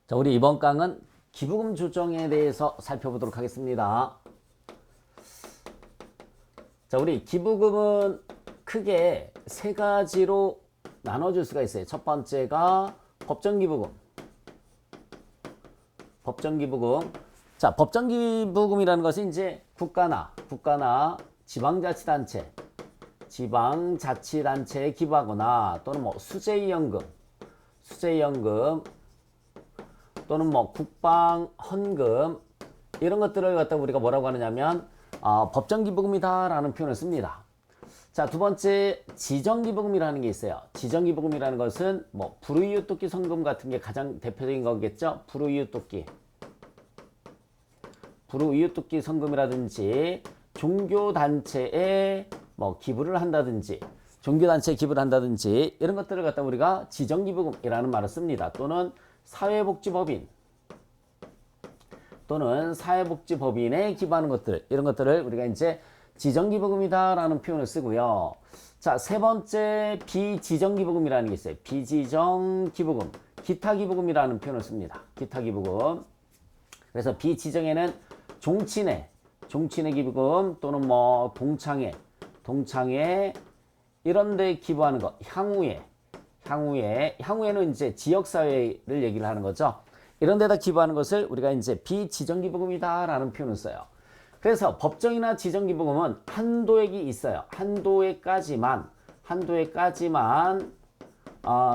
자, 우리 이번 강은 기부금 조정에 대해서 살펴보도록 하겠습니다. 자, 우리 기부금은 크게 세 가지로 나눠줄 수가 있어요. 첫 번째가 법정기부금. 법정기부금. 자, 법정기부금이라는 것이 이제 국가나 지방자치단체에 기부하거나 또는 뭐 수재위연금 또는 뭐 국방헌금 이런 것들을 갖다 우리가 뭐라고 하느냐면 법정기부금이다라는 표현을 씁니다. 자, 두 번째 지정기부금이라는 게 있어요. 지정기부금이라는 것은 뭐 불우이웃돕기 성금 같은 게 가장 대표적인 거겠죠. 불우이웃돕기 성금이라든지 종교단체에 뭐 기부를 한다든지 이런 것들을 갖다 우리가 지정기부금이라는 말을 씁니다. 또는 사회복지법인에 기부하는 것들, 이런 것들을 우리가 이제 지정기부금이다라는 표현을 쓰고요. 자, 세 번째 비지정기부금이라는 게 있어요. 비지정기부금, 기타기부금이라는 표현을 씁니다. 기타기부금. 그래서 비지정에는 종친회 기부금 또는 뭐 동창회 이런 데 기부하는 것, 향후에는 이제 지역사회를 얘기를 하는 거죠. 이런 데다 기부하는 것을 우리가 이제 비지정기부금이다라는 표현을 써요. 그래서 법정이나 지정기부금은 한도액이 있어요. 한도액까지만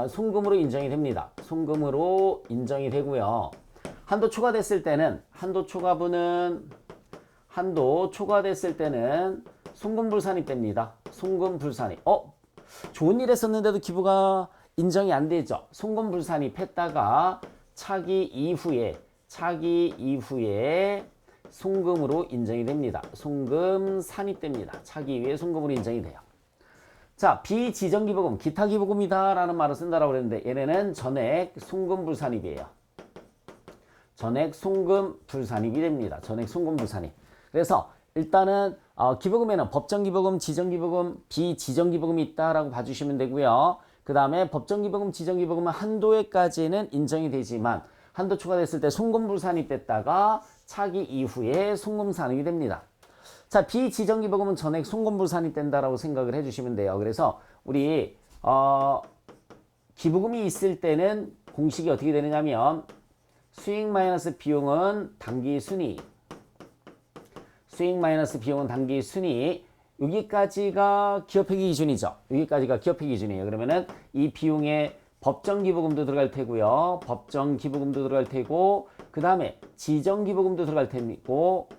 송금으로 인정이 됩니다. 송금으로 인정이 되고요. 한도 초과됐을 때는 송금불산입 됩니다. 송금불산입. 좋은 일 했었는데도 기부가 인정이 안 되죠. 송금불산입 했다가 차기 이후에 송금으로 인정이 됩니다. 송금산입됩니다. 차기 이후에 송금으로 인정이 돼요. 자, 비지정기부금, 기타기부금이다라는 말을 쓴다라고 그랬는데 얘네는 전액 송금불산입이에요. 전액 송금불산입이 됩니다. 전액 송금불산입. 그래서 일단은 기부금에는 법정기부금, 지정기부금, 비지정기부금이 있다라고 봐주시면 되고요. 그 다음에 법정기부금, 지정기부금은 한도액까지는 인정이 되지만 한도 초과됐을 때 송금불산입 됐다가 차기 이후에 송금산입이 됩니다. 자, 비지정기부금은 전액 송금불산입 된다라고 생각을 해주시면 돼요. 그래서 우리 기부금이 있을 때는 공식이 어떻게 되느냐면 수익 마이너스 비용은 당기순이익. 여기까지가 기업회계 기준이죠. 여기까지가 기업회계 기준이에요. 그러면은 이 비용에 법정기부금도 들어갈 테고요. 법정기부금도 들어갈 테고, 그 다음에 지정기부금도 들어갈 테고,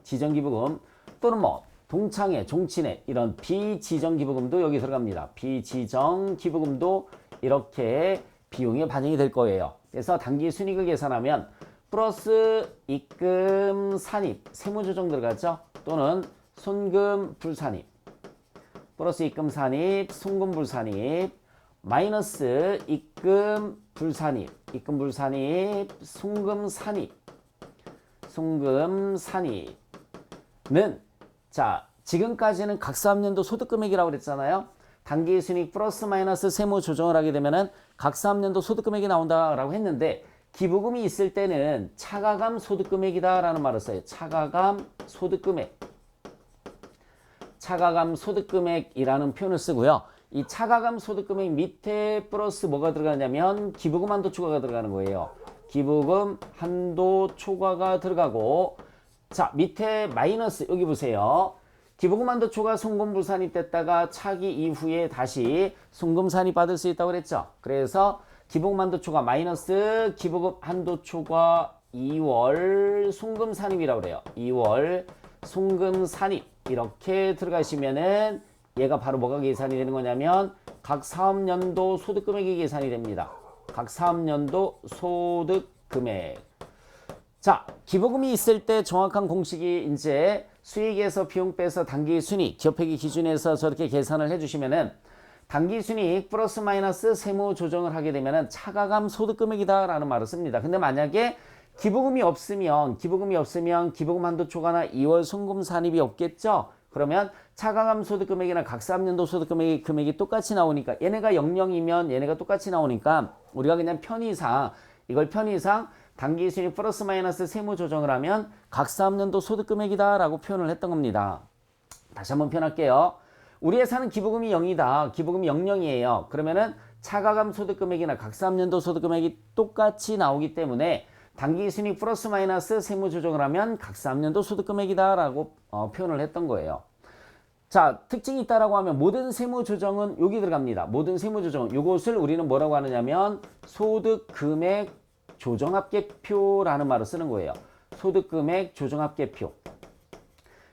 지정기부금 또는 뭐 동창회, 종친회 이런 비지정기부금도 여기 들어갑니다. 비지정기부금도 이렇게 비용이 반영이 될 거예요. 그래서 당기순이익을 계산하면 플러스 입금 산입, 세무조정 들어가죠. 또는 손금불산입, 플러스 입금 산입, 손금불산입, 마이너스 입금 불산입, 송금산입는 자, 지금까지는 각사업년도 소득금액이라고 그랬잖아요. 당기순이익 플러스 마이너스 세무 조정을 하게 되면은 각사업년도 소득금액이 나온다라고 했는데 기부금이 있을 때는 차가감 소득금액이다라는 말을 써요. 차가감 소득금액이라는 표현을 쓰고요. 이 차가감 소득금액 밑에 플러스 뭐가 들어가냐면 기부금 한도 초과가 들어가는 거예요. 기부금 한도 초과가 들어가고, 자, 밑에 마이너스 여기 보세요. 기부금 한도 초과 송금불산입 됐다가 차기 이후에 다시 송금산입 받을 수 있다고 그랬죠. 그래서 기부금 한도 초과 마이너스 기부금 한도 초과 2월 송금산입이라고 그래요. 2월 송금산입 이렇게 들어가시면은 얘가 바로 뭐가 계산이 되는 거냐면 각 사업연도 소득금액이 계산이 됩니다. 각 사업연도 소득금액. 자, 기부금이 있을 때 정확한 공식이 이제 수익에서 비용 빼서 당기순이익, 기업회계 기준에서 저렇게 계산을 해주시면은 당기순이익 플러스 마이너스 세무 조정을 하게 되면은 차가감 소득금액이다라는 말을 씁니다. 근데 만약에 기부금이 없으면 기부금 한도 초과나 2월 송금산입이 없겠죠. 그러면 차가감 소득금액이나 각사업년도 소득금액이 금액이 똑같이 나오니까 얘네가 00이면 얘네가 똑같이 나오니까 우리가 그냥 편의상 이걸 편의상 당기순이익 플러스 마이너스 세무 조정을 하면 각사함년도 소득금액이다 라고 표현을 했던 겁니다. 다시 한번 표현할게요. 우리 회사는 기부금이 0이다. 기부금이 00이에요. 그러면은 차가감 소득금액이나 각사함년도 소득금액이 똑같이 나오기 때문에 당기순이익 플러스 마이너스 세무 조정을 하면 각사함년도 소득금액이다 라고 표현을 했던 거예요. 자, 특징이 있다라고 하면 모든 세무 조정은 여기 들어갑니다. 모든 세무 조정은 이것을 우리는 뭐라고 하느냐면 소득금액 조정합계표라는 말을 쓰는 거예요. 소득금액 조정합계표.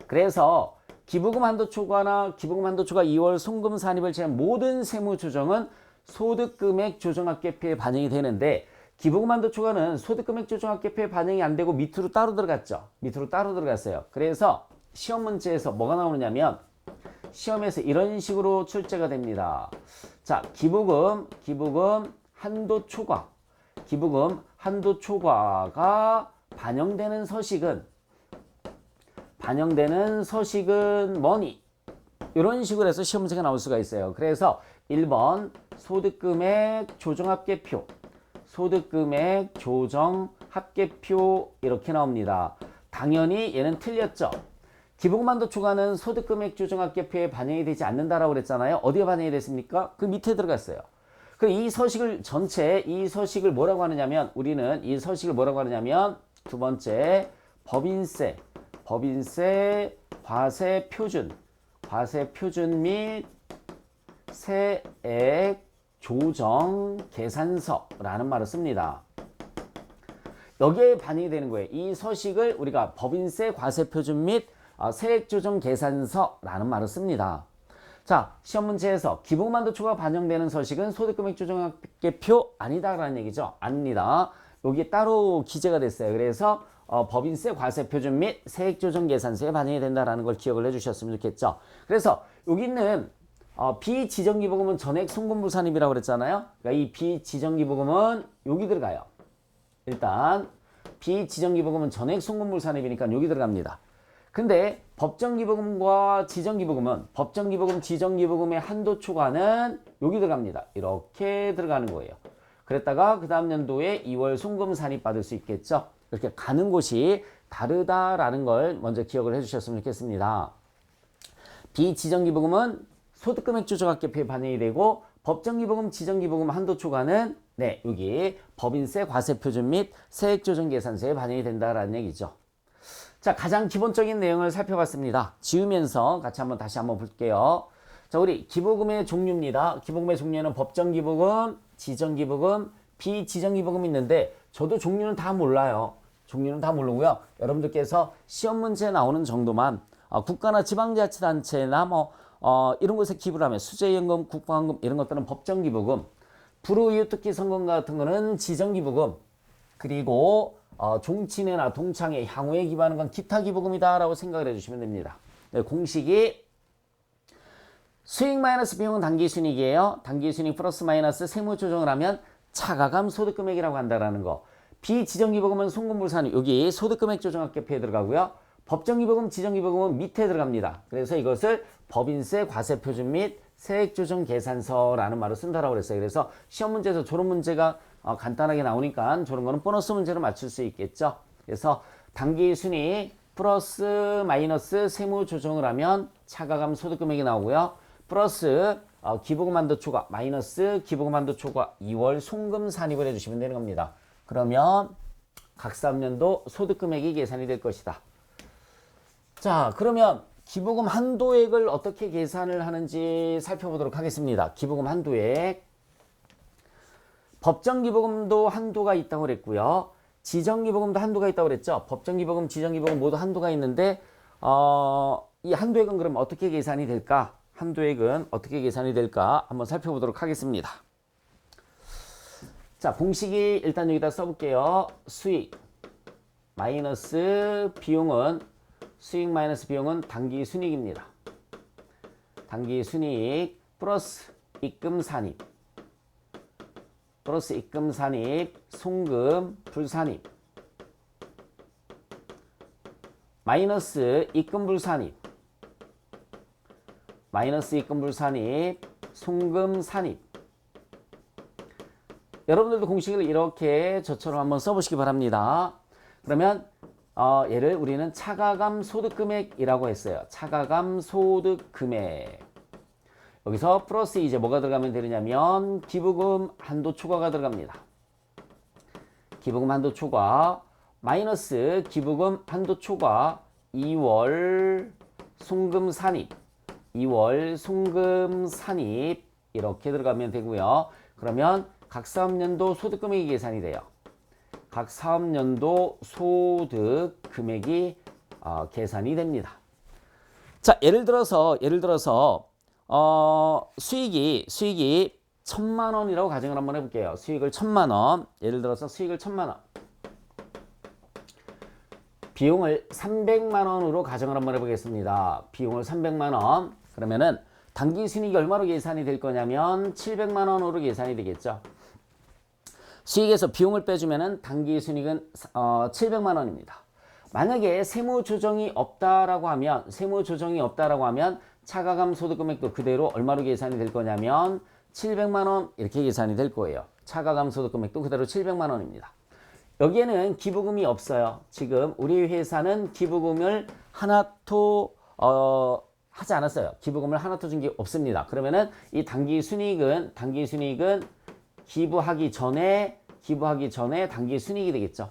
그래서 기부금 한도 초과나 기부금 한도 초과 2월 송금 산입을 제한 모든 세무 조정은 소득금액 조정합계표에 반영이 되는데 기부금 한도 초과는 소득금액 조정합계표에 반영이 안 되고 밑으로 따로 들어갔죠. 밑으로 따로 들어갔어요. 그래서 시험 문제에서 뭐가 나오느냐면 시험에서 이런 식으로 출제가 됩니다. 자, 기부금 한도 초과. 기부금 한도 초과가 반영되는 서식은 뭐니? 이런 식으로 해서 시험 문제가 나올 수가 있어요. 그래서 1번 소득금액 조정합계표. 소득금액 조정합계표 이렇게 나옵니다. 당연히 얘는 틀렸죠. 기부금 한도 초과는 소득금액 조정합계표에 반영이 되지 않는다라고 그랬잖아요. 어디에 반영이 됐습니까? 그 밑에 들어갔어요. 그럼 이 서식을 이 서식을 뭐라고 하느냐면 우리는 이 서식을 뭐라고 하느냐면 두 번째 법인세 과세 표준 및 세액 조정 계산서라는 말을 씁니다. 여기에 반영이 되는 거예요. 이 서식을 우리가 법인세 과세 표준 및 세액 조정 계산서라는 말을 씁니다. 자, 시험 문제에서 기부금 한도 초과 반영되는 서식은 소득금액 조정합계표 아니다라는 얘기죠. 아닙니다. 여기 따로 기재가 됐어요. 그래서 법인세 과세 표준 및 세액 조정 계산서에 반영이 된다라는 걸 기억을 해주셨으면 좋겠죠. 그래서 여기 있는 비지정기부금은 전액 송금불산입이라고 그랬잖아요. 그러니까 이 비지정기부금은 여기 들어가요. 일단 비지정기부금은 전액 송금불산입이니까 여기 들어갑니다. 근데 법정기부금과 지정기부금은 법정기부금, 지정기부금의 한도 초과는 여기 들어갑니다. 이렇게 들어가는 거예요. 그랬다가 그 다음 연도에 2월 송금 산입 받을 수 있겠죠. 이렇게 가는 곳이 다르다라는 걸 먼저 기억을 해주셨으면 좋겠습니다. 비지정기부금은 소득금액 조정합계표에 반영이 되고 법정기부금, 지정기부금 한도 초과는 여기 법인세 과세 표준 및 세액 조정 계산서에 반영이 된다라는 얘기죠. 자, 가장 기본적인 내용을 살펴봤습니다. 지우면서 다시 한번 볼게요. 자, 우리 기부금의 종류입니다. 기부금의 종류는 법정기부금, 지정기부금, 비지정기부금이 있는데 저도 종류는 다 몰라요. 종류는 다 모르고요. 여러분들께서 시험 문제에 나오는 정도만 국가나 지방자치단체나 이런 곳에 기부를 하면 수재연금, 국방금 이런 것들은 법정기부금, 불우이웃돕기 성금 같은 거는 지정기부금, 그리고 종친회나 동창회, 향후에 기부하는 건 기타 기부금이다 라고 생각을 해주시면 됩니다. 공식이 수익 마이너스 비용은 당기순이익이에요. 당기순이익 플러스 마이너스 세무 조정을 하면 차가감 소득금액이라고 한다라는 거. 비지정기부금은 송금불산 여기 소득금액 조정합계표에 들어가고요. 법정기부금, 지정기부금은 밑에 들어갑니다. 그래서 이것을 법인세 과세 표준 및 세액 조정 계산서라는 말을 쓴다라고 그랬어요. 그래서 시험 문제에서 저런 문제가 간단하게 나오니까 저런 거는 보너스 문제로 맞출 수 있겠죠. 그래서 당기순이익 플러스 마이너스 세무 조정을 하면 차가감 소득금액이 나오고요. 플러스 기부금 한도 초과 마이너스 기부금 한도 초과 2월 송금 산입을 해주시면 되는 겁니다. 그러면 각사함년도 소득금액이 계산이 될 것이다. 자, 그러면 기부금 한도액을 어떻게 계산을 하는지 살펴보도록 하겠습니다. 기부금 한도액. 법정기부금도 한도가 있다고 그랬고요. 지정기부금도 한도가 있다고 그랬죠. 법정기부금, 지정기부금 모두 한도가 있는데 이 한도액은 그럼 어떻게 계산이 될까? 한도액은 어떻게 계산이 될까? 한번 살펴보도록 하겠습니다. 자, 공식이 일단 여기다 써볼게요. 수익 마이너스 비용은 당기순이익입니다. 당기순이익 플러스 입금산입 송금 불산입 마이너스 입금불산입 송금 산입 여러분들도 공식을 이렇게 저처럼 한번 써보시기 바랍니다. 그러면 얘를 우리는 차가감 소득금액이라고 했어요. 차가감 소득금액. 여기서 플러스 이제 뭐가 들어가면 되느냐면 기부금 한도 초과가 들어갑니다. 기부금 한도 초과 마이너스 기부금 한도 초과 2월 송금 산입 2월 송금 산입 이렇게 들어가면 되고요. 그러면 각 사업연도 소득금액이 계산이 돼요. 각 사업연도 소득금액이 계산이 됩니다. 자, 예를 들어서 수익이 1,000만 원이라고 가정을 한번 해볼게요. 수익을 1,000만 원. 예를 들어서 수익을 1,000만 원. 비용을 300만 원으로 가정을 한번 해보겠습니다. 비용을 300만 원. 그러면은 당기 순이익이 얼마로 계산이 될 거냐면 700만 원으로 계산이 되겠죠. 수익에서 비용을 빼주면은 당기 순이익은 700만 원입니다. 만약에 세무 조정이 없다라고 하면 차가감 소득금액도 그대로 얼마로 계산이 될 거냐면 700만 원 이렇게 계산이 될 거예요. 차가감 소득금액도 그대로 700만 원입니다. 여기에는 기부금이 없어요. 지금 우리 회사는 기부금을 하나도 하지 않았어요. 기부금을 하나도 준 게 없습니다. 그러면은 이 당기 순이익은 기부하기 전에 당기 순이익이 되겠죠.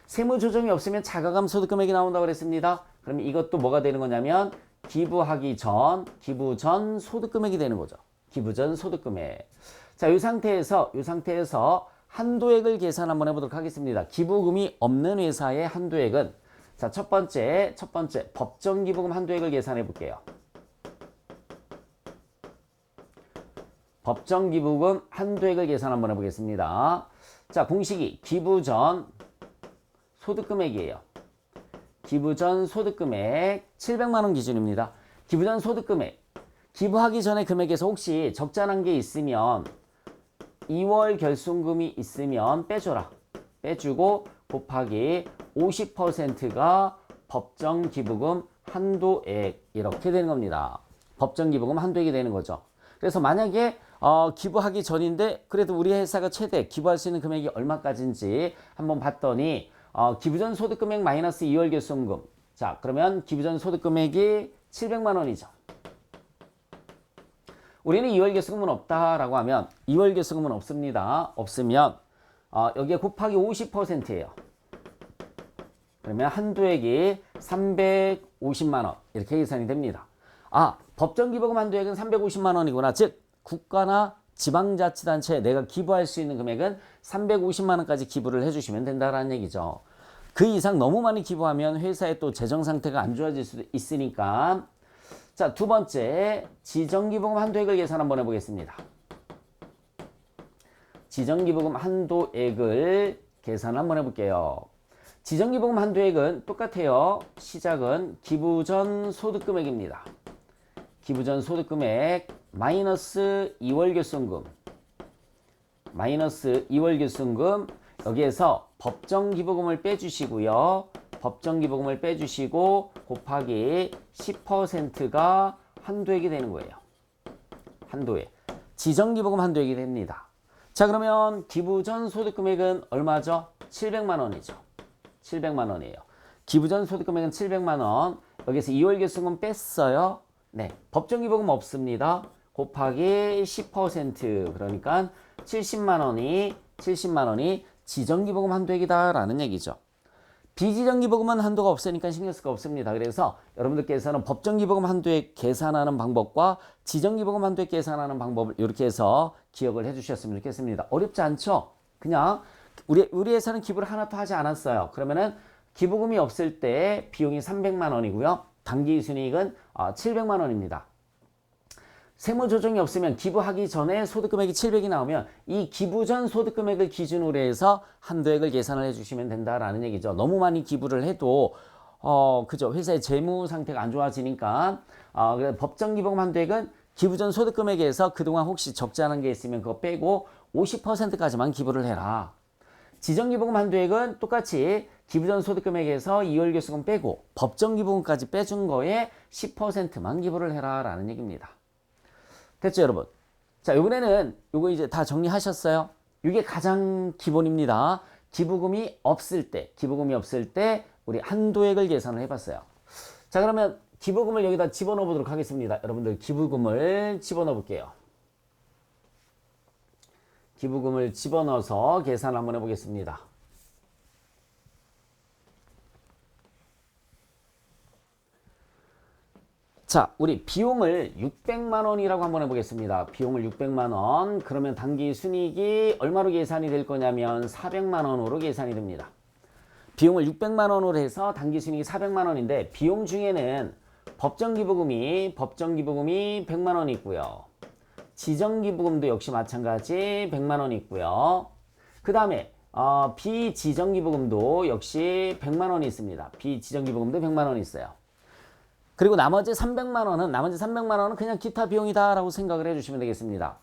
세무 조정이 없으면 차가감 소득금액이 나온다고 그랬습니다. 그러면 이것도 뭐가 되는 거냐면 기부 전 소득금액이 되는 거죠. 기부 전 소득금액. 자, 이 상태에서 한도액을 계산 한번 해보도록 하겠습니다. 기부금이 없는 회사의 한도액은 자, 첫 번째 법정 기부금 한도액을 계산해 볼게요. 법정 기부금 한도액을 계산 한번 해보겠습니다. 자, 공식이 기부 전 소득금액이에요. 기부 전 소득금액 700만 원 기준입니다. 기부 전 소득금액. 기부하기 전에 금액에서 혹시 적자난 게 있으면 2월 결손금이 있으면 빼줘라. 빼주고 곱하기 50%가 법정 기부금 한도액 이렇게 되는 겁니다. 법정 기부금 한도액이 되는 거죠. 그래서 만약에 기부하기 전인데 그래도 우리 회사가 최대 기부할 수 있는 금액이 얼마까지인지 한번 봤더니 기부 전 소득금액 마이너스 2월 결손금. 자, 그러면 기부 전 소득금액이 700만 원이죠. 우리는 2월 결손금은 없다라고 하면 2월 결손금은 없습니다. 없으면 여기에 곱하기 50%예요. 그러면 한도액이 350만 원 이렇게 계산이 됩니다. 법정 기부금 한도액은 350만 원이구나. 즉 국가나 지방자치단체에 내가 기부할 수 있는 금액은 350만 원까지 기부를 해주시면 된다는 얘기죠. 그 이상 너무 많이 기부하면 회사의 또 재정 상태가 안 좋아질 수도 있으니까. 자, 두 번째 지정기부금 한도액을 계산 한번 해보겠습니다. 지정기부금 한도액을 계산 한번 해볼게요. 지정기부금 한도액은 똑같아요. 시작은 기부 전 소득금액입니다. 기부 전 소득금액 마이너스 2월 결손금 여기에서 법정 기부금을 빼주시고요. 법정 기부금을 빼주시고 곱하기 10%가 한도액이 되는 거예요. 한도액. 지정 기부금 한도액이 됩니다. 자, 그러면 기부 전 소득금액은 얼마죠? 700만 원이죠. 700만 원이에요. 기부 전 소득금액은 700만 원. 여기서 2월 결손금 뺐어요. 네, 법정 기부금 없습니다. 곱하기 10% 그러니까 70만 원이 지정기부금 한도액이다라는 얘기죠. 비지정기부금은 한도가 없으니까 신경 쓸 거 없습니다. 그래서 여러분들께서는 법정기부금 한도액 계산하는 방법과 지정기부금 한도액 계산하는 방법을 이렇게 해서 기억을 해주셨으면 좋겠습니다. 어렵지 않죠? 그냥 우리 회사는 기부를 하나도 하지 않았어요. 그러면은 기부금이 없을 때 비용이 300만 원이고요. 당기순이익은 700만 원입니다. 세무조정이 없으면 기부하기 전에 소득금액이 700이 나오면 이 기부 전 소득금액을 기준으로 해서 한도액을 계산을 해주시면 된다라는 얘기죠. 너무 많이 기부를 해도 그죠, 회사의 재무 상태가 안 좋아지니까 법정기부금 한도액은 기부 전 소득금액에서 그동안 혹시 적자난 게 있으면 그거 빼고 50%까지만 기부를 해라. 지정기부금 한도액은 똑같이 기부 전 소득금액에서 2월 결손금 빼고 법정기부금까지 빼준 거에 10%만 기부를 해라 라는 얘기입니다. 됐죠, 여러분? 자, 요번에는 요거 이제 다 정리하셨어요? 이게 가장 기본입니다. 기부금이 없을 때 우리 한도액을 계산을 해봤어요. 자, 그러면 기부금을 여기다 집어넣어 보도록 하겠습니다. 여러분들 기부금을 집어넣어 볼게요. 기부금을 집어넣어서 계산 한번 해보겠습니다. 자, 우리 비용을 600만 원이라고 한번 해보겠습니다. 비용을 600만 원. 그러면 당기 순이익이 얼마로 계산이 될 거냐면 400만 원으로 계산이 됩니다. 비용을 600만 원으로 해서 당기 순이익이 400만 원인데 비용 중에는 법정기부금이 100만 원이 있고요. 지정기부금도 역시 마찬가지 100만 원이 있고요. 그 다음에 비지정기부금도 역시 100만 원이 있습니다. 비지정기부금도 100만 원이 있어요. 그리고 나머지 300만 원은 그냥 기타 비용이다 라고 생각을 해주시면 되겠습니다.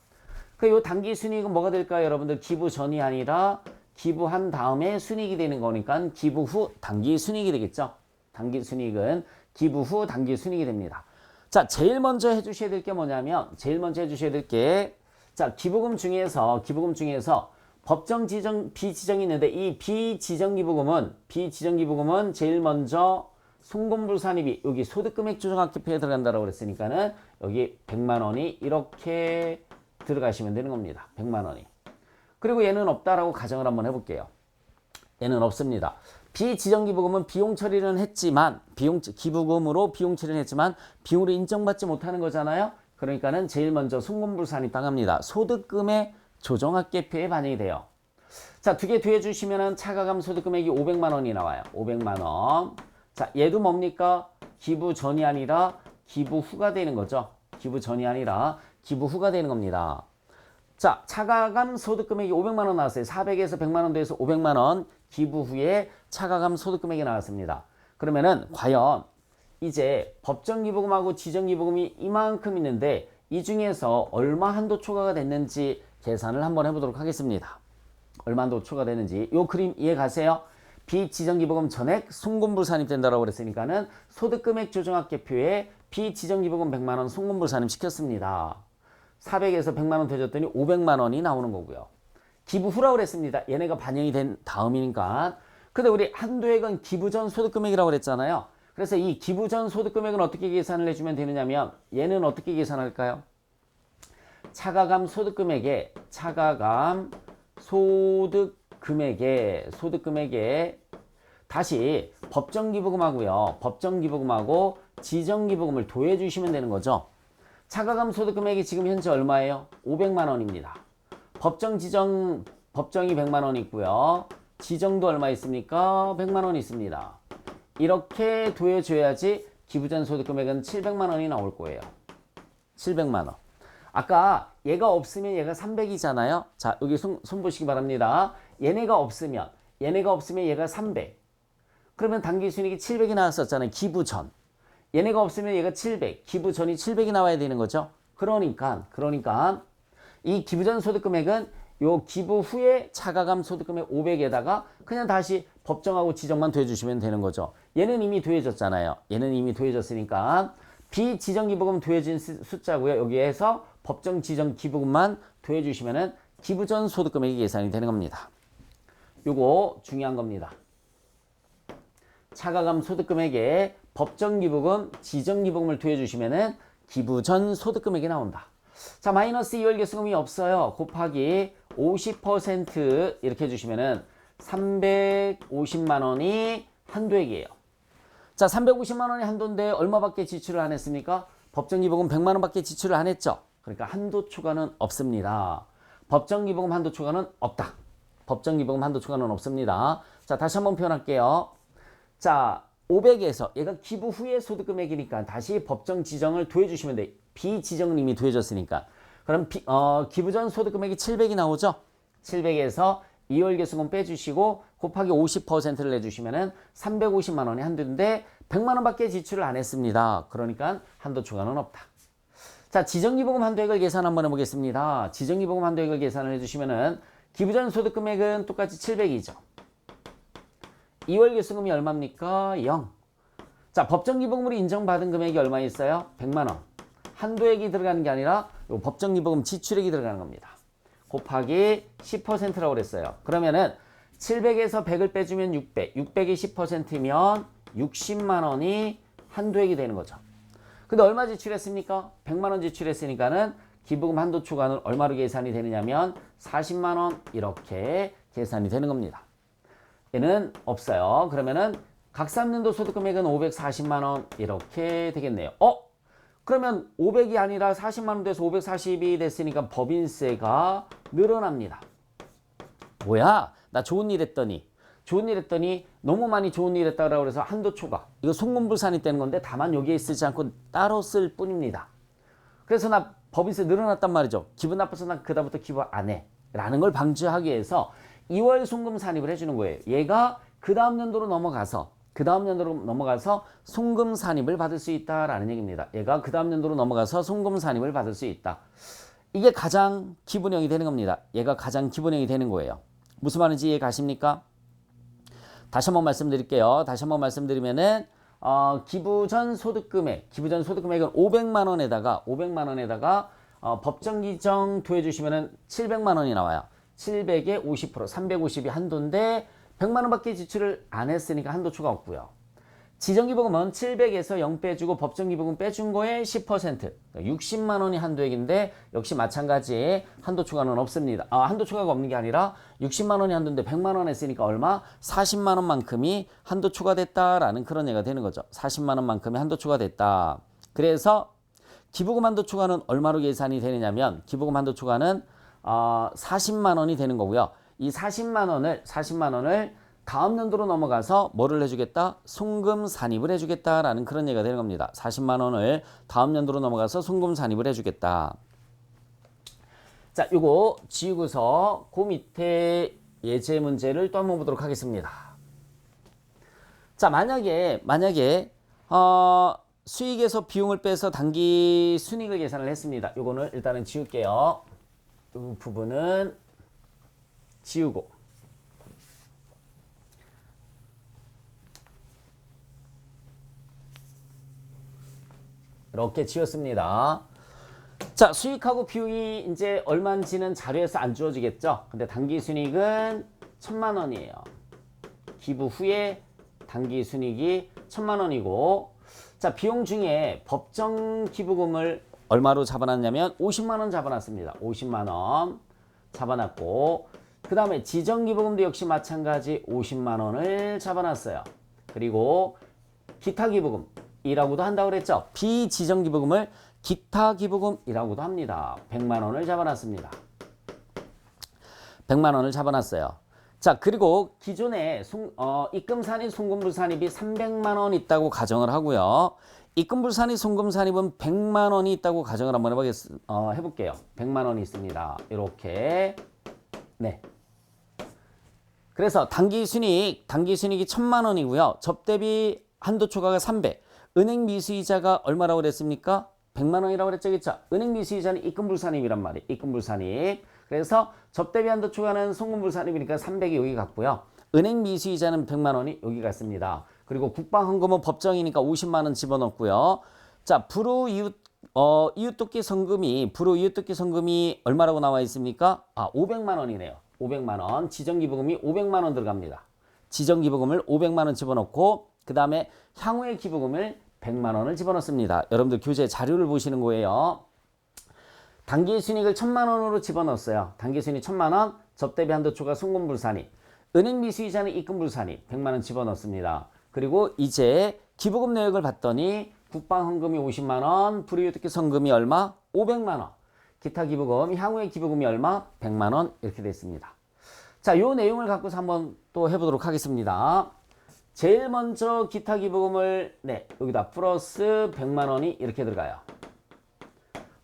요 단기 순이익은 뭐가 될까요? 여러분들 기부 전이 아니라 기부한 다음에 순이익이 되는 거니까 기부 후 단기 순이익이 되겠죠. 단기 순이익은 기부 후 단기 순이익이 됩니다. 자, 제일 먼저 해주셔야 될 게 뭐냐면 자, 기부금 중에서 법정 지정 비지정이 있는데 이 비지정기부금은 제일 먼저 송금불산입이 여기 소득금액 조정학계표에 들어간다고 그랬으니까는 여기 100만 원이 이렇게 들어가시면 되는 겁니다. 100만 원이. 그리고 얘는 없다라고 가정을 한번 해볼게요. 얘는 없습니다. 비지정기부금은 비용 처리는 했지만 기부금으로 비용 처리는 했지만 비용으로 인정받지 못하는 거잖아요. 그러니까는 제일 먼저 송금불산입 당합니다. 소득금액 조정학계표에 반영이 돼요. 자, 두 개 더해주시면은 차가감 소득금액이 500만 원이 나와요. 500만 원. 자, 얘도 뭡니까? 기부 전이 아니라 기부 후가 되는 거죠. 기부 전이 아니라 기부 후가 되는 겁니다. 자, 차가감 소득금액이 500만 원 나왔어요. 400에서 100만 원 더해서 500만 원 기부 후에 차가감 소득금액이 나왔습니다. 그러면은 과연 이제 법정기부금하고 지정기부금이 이만큼 있는데 이 중에서 얼마 한도 초과가 됐는지 계산을 한번 해보도록 하겠습니다. 얼마 한도 초과가 됐는지. 요 그림 이해 가세요? 비지정기부금 전액 송금불산입된다고 그랬으니까는 소득금액 조정학계표에 비지정기부금 100만 원 송금불산입 시켰습니다. 400에서 100만 원 더해줬더니 500만 원이 나오는 거고요. 기부 후라고 그랬습니다. 얘네가 반영이 된 다음이니까. 근데 우리 한도액은 기부 전 소득금액이라고 그랬잖아요. 그래서 이 기부 전 소득금액은 어떻게 계산을 해주면 되느냐면 얘는 어떻게 계산할까요? 차가감 소득금액에 다시 법정기부금하고 지정기부금을 더해주시면 되는 거죠. 차가감 소득금액이 지금 현재 얼마예요? 500만 원입니다. 법정이 100만 원 있고요. 지정도 얼마 있습니까? 100만 원 있습니다. 이렇게 더해줘야지 기부전 소득금액은 700만 원이 나올 거예요. 700만 원. 아까 얘가 없으면 얘가 300이잖아요. 자, 여기 손 보시기 바랍니다. 얘네가 없으면 얘가 300. 그러면 당기순이익이 700이 나왔었잖아요. 기부 전. 얘네가 없으면 얘가 700. 기부 전이 700이 나와야 되는 거죠. 그러니까 이 기부전 소득금액은 요 기부 후에 차가감 소득금액 500에다가 그냥 다시 법정하고 지정만 더해주시면 되는 거죠. 얘는 이미 더해졌잖아요. 얘는 이미 더해졌으니까 비지정기부금 더해진 숫자고요. 여기에서 법정 지정 기부금만 더해주시면은 기부전 소득금액이 계산이 되는 겁니다. 요거 중요한 겁니다. 차가감 소득금액에 법정 기부금, 지정 기부금을 더해주시면은 기부전 소득금액이 나온다. 자, 마이너스 2월 개수금이 없어요. 곱하기 50% 이렇게 해주시면은 350만 원이 한도액이에요. 자, 350만 원이 한도인데 얼마밖에 지출을 안 했습니까? 법정기부금 100만 원밖에 지출을 안 했죠. 그러니까 한도 초과는 없습니다. 법정기부금 한도 초과는 없다. 법정기부금 한도 초과는 없습니다. 자, 다시 한번 표현할게요. 자, 500에서 얘가 기부 후의 소득금액이니까 다시 법정 지정을 더해주시면 돼. 비지정은 이미 더해졌으니까. 그럼 기부전 소득금액이 700이 나오죠. 700에서 2월 개수금 빼주시고 곱하기 50%를 내주시면은 350만 원이 한도인데 100만 원밖에 지출을 안 했습니다. 그러니까 한도 초과는 없다. 자, 지정기부금 한도액을 계산 한번 해보겠습니다. 지정기부금 한도액을 계산을 해주시면은 기부전 소득금액은 똑같이 700이죠. 2월 개수금이 얼마입니까? 0. 자, 법정기부금으로 인정받은 금액이 얼마 있어요? 100만 원. 한도액이 들어가는 게 아니라 요 법정기부금 지출액이 들어가는 겁니다. 곱하기 10%라고 그랬어요. 그러면은 700에서 100을 빼주면 600, 600이 10%면 60만 원이 한도액이 되는 거죠. 근데 얼마 지출했습니까? 100만 원 지출했으니까는 기부금 한도 초과는 얼마로 계산이 되느냐면 40만 원 이렇게 계산이 되는 겁니다. 얘는 없어요. 그러면은 각 3년도 소득 금액은 540만 원 이렇게 되겠네요. 그러면 500이 아니라 40만 원 돼서 540이 됐으니까 법인세가 늘어납니다. 뭐야? 나 좋은 일 했더니 너무 많이 좋은 일 했다고 해서 한도 초과. 이거 송금불산이 떼는 건데 다만 여기에 쓰지 않고 따로 쓸 뿐입니다. 그래서 나 법인세 늘어났단 말이죠. 기분 나빠서 난 그다음부터 기부 안 해. 라는 걸 방지하기 위해서 2월 송금 산입을 해주는 거예요. 얘가 그 다음 연도로 넘어가서 송금 산입을 받을 수 있다라는 얘기입니다. 얘가 그 다음 연도로 넘어가서 송금 산입을 받을 수 있다. 이게 가장 기본형이 되는 겁니다. 얘가 가장 기본형이 되는 거예요. 무슨 말인지 이해 가십니까? 다시 한번 말씀드릴게요. 다시 한번 말씀드리면은 기부 전 소득금액은 500만 원에다가 법정 기정 도해주시면은 700만 원이 나와요. 700에 50%, 350이 한도인데 100만 원밖에 지출을 안 했으니까 한도 초과 없고요. 지정기부금은 700에서 0 빼주고 법정기부금 빼준 거에 10%, 60만 원이 한도액인데 역시 마찬가지 한도 초과는 없습니다. 한도 초과가 없는 게 아니라 60만 원이 한도인데 100만 원 했으니까 얼마? 40만 원만큼이 한도 초과됐다라는 그런 얘기가 되는 거죠. 40만 원만큼이 한도 초과됐다. 그래서 기부금 한도 초과는 얼마로 계산이 되느냐면 기부금 한도 초과는 40만 원이 되는 거고요. 이 40만 원을 다음 연도로 넘어가서 뭐를 해주겠다? 송금 산입을 해주겠다라는 그런 얘기가 되는 겁니다. 40만 원을 다음 연도로 넘어가서 송금 산입을 해주겠다. 자, 요거 지우고서 그 밑에 예제 문제를 또 한번 보도록 하겠습니다. 자, 만약에 수익에서 비용을 빼서 당기 순이익을 계산을 했습니다. 요거는 일단은 지울게요. 이 부분은 지우고 이렇게 지웠습니다. 자, 수익하고 비용이 이제 얼마인지는 자료에서 안 주어지겠죠. 근데 당기순이익은 1000만 원이에요. 기부 후에 당기순이익이 1000만 원이고, 자, 비용 중에 법정 기부금을 얼마로 잡아놨냐면 50만 원 잡아놨습니다. 50만 원 잡아놨고, 그 다음에 지정기부금도 역시 마찬가지 50만 원을 잡아놨어요. 그리고 기타 기부금 이라고도 한다고 그랬죠. 비지정기부금을 기타기부금이라고도 합니다. 100만 원을 잡아놨습니다. 100만 원을 잡아놨어요. 자, 그리고 기존에 입금산입, 송금불산입이 300만 원 있다고 가정을 하고요. 입금불산입, 송금산입은 100만 원이 있다고 가정을 한번 해볼게요. 100만 원이 있습니다. 이렇게. 네. 그래서 당기순이익이 1000만 원이고요. 접대비 한도 초과가 300. 은행 미수이자가 얼마라고 그랬습니까? 100만 원이라고 그랬죠. 그렇죠? 은행 미수이자는 입금불산입이란 말이에요. 입금불산입. 그래서 접대비 한도 초과는 송금불산입이니까 300이 여기 갔고요. 은행 미수이자는 100만 원이 여기 갔습니다. 그리고 국방헌금은 법정이니까 50만 원 집어넣고요. 자, 이웃돕기 성금이 얼마라고 나와 있습니까? 500만 원이네요. 500만 원. 지정기부금이 500만 원 들어갑니다. 지정기부금을 500만 원 집어넣고 그 다음에 향후의 기부금을 100만 원을 집어넣습니다. 여러분들 교재 자료를 보시는 거예요. 당기순이익을 1000만 원으로 집어넣었어요. 당기순이익 1000만 원, 접대비 한도 초과 송금불산입, 은행 미수이자는 입금불산입 100만 원 집어넣습니다. 그리고 이제 기부금 내역을 봤더니 국방헌금이 50만 원, 불이웃돕기 성금이 얼마? 500만 원. 기타 기부금, 향후의 기부금이 얼마? 100만 원 이렇게 됐습니다. 자, 요 내용을 갖고서 한번 또 해보도록 하겠습니다. 제일 먼저 기타 기부금을 여기다 플러스 100만 원이 이렇게 들어가요.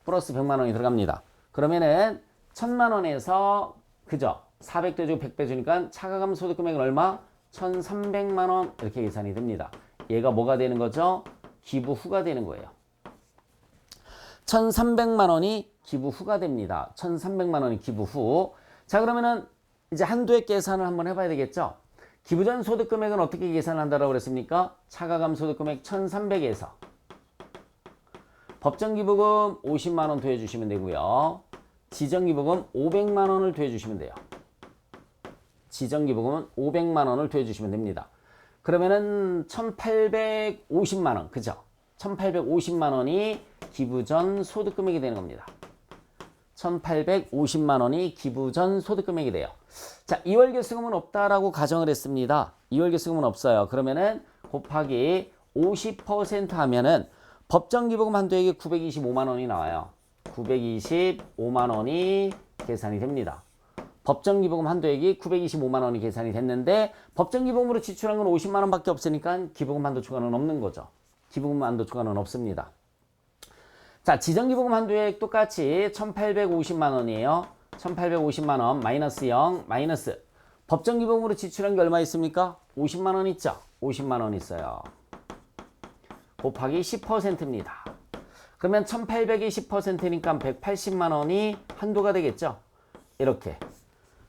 플러스 100만 원이 들어갑니다. 그러면은 1000만 원에서 그죠? 400 빼주고 100 빼주니까 차가감 소득 금액은 얼마? 1300만 원 이렇게 계산이 됩니다. 얘가 뭐가 되는 거죠? 기부 후가 되는 거예요. 1300만 원이 기부 후가 됩니다. 1300만 원이 기부 후. 자, 그러면은 이제 한도액 계산을 한번 해봐야 되겠죠? 기부전 소득금액은 어떻게 계산을 한다고 그랬습니까? 차가감 소득금액 1300에서 법정기부금 50만 원 더해주시면 되고요. 지정기부금 500만 원을 더해주시면 돼요. 지정기부금은 500만 원을 더해주시면 됩니다. 그러면은 1850만 원, 그죠? 1850만 원이 기부 전 소득 금액이 되는 겁니다. 1850만 원이 기부 전 소득 금액이 돼요. 자, 2월 결승금은 없다라고 가정을 했습니다. 2월 결승금은 없어요. 그러면은 곱하기 50% 하면은 법정 기부금 한도액이 925만 원이 나와요. 925만 원이 계산이 됩니다. 법정 기부금 한도액이 925만 원이 계산이 됐는데 법정 기부금으로 지출한 건 50만 원밖에 없으니까 기부금 한도 초과는 없는 거죠. 기부금 한도 초과는 없습니다. 자, 지정기부금 한도액 똑같이 1850만 원이에요. 1850만 원 마이너스 0 마이너스 법정기부금으로 지출한 게 얼마 있습니까? 50만 원 있죠? 50만 원 있어요. 곱하기 10%입니다. 그러면 1800이 10%니까 180만 원이 한도가 되겠죠? 이렇게